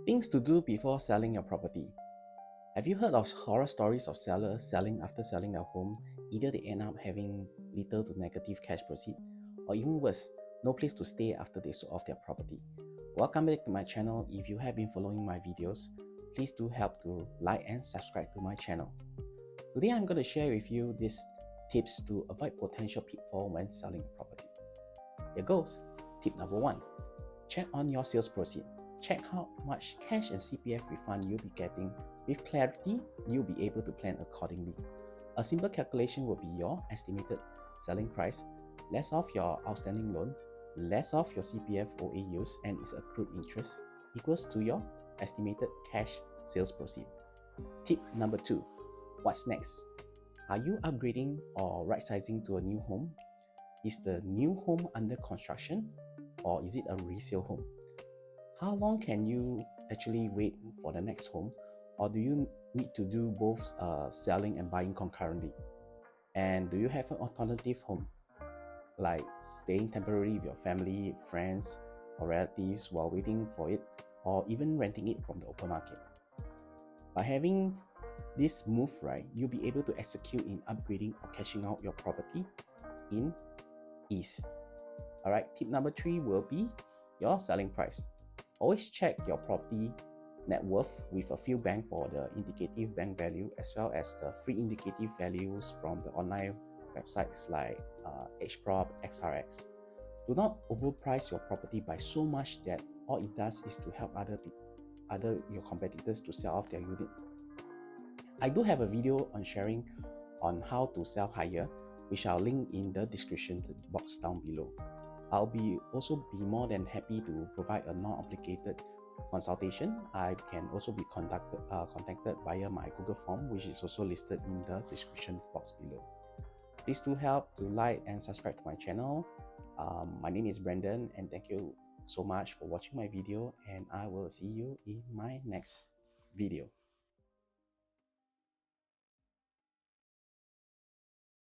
Things to do before selling your property. Have you heard of horror stories of sellers selling after selling their home? Either they end up having little to negative cash proceed, or even worse, no place to stay after they sold off their property. Welcome back to my channel. If you have been following my videos, please do help to like and subscribe to my channel. Today I'm going to share with you these tips to avoid potential pitfall when selling a property. Here goes. Tip number 1. Check on your sales proceed. Check how much cash and CPF refund you'll be getting. With clarity, you'll be able to plan accordingly. A simple calculation will be your estimated selling price, less of your outstanding loan, less of your CPF OAUs and its accrued interest, equals to your estimated cash sales proceed. Tip number 2. What's next? Are you upgrading or right-sizing to a new home? Is the new home under construction or is it a resale home? How long can you actually wait for the next home, or do you need to do both selling and buying concurrently? And do you have an alternative home, like staying temporarily with your family, friends, or relatives while waiting for it, or even renting it from the open market? By having this move right, you'll be able to execute in upgrading or cashing out your property in ease. Alright, tip number 3 will be your selling price. Always check your property net worth with a few banks for the indicative bank value as well as the free indicative values from the online websites like HProp, XRX. Do not overprice your property by so much that all it does is to help your competitors to sell off their unit. I do have a video on sharing on how to sell higher, which I'll link in the description box down below. I'll also be more than happy to provide a non-obligated consultation. I can also be contacted via my Google form, which is also listed in the description box below. Please do help to like and subscribe to my channel. My name is Brandon, and thank you so much for watching my video, and I will see you in my next video.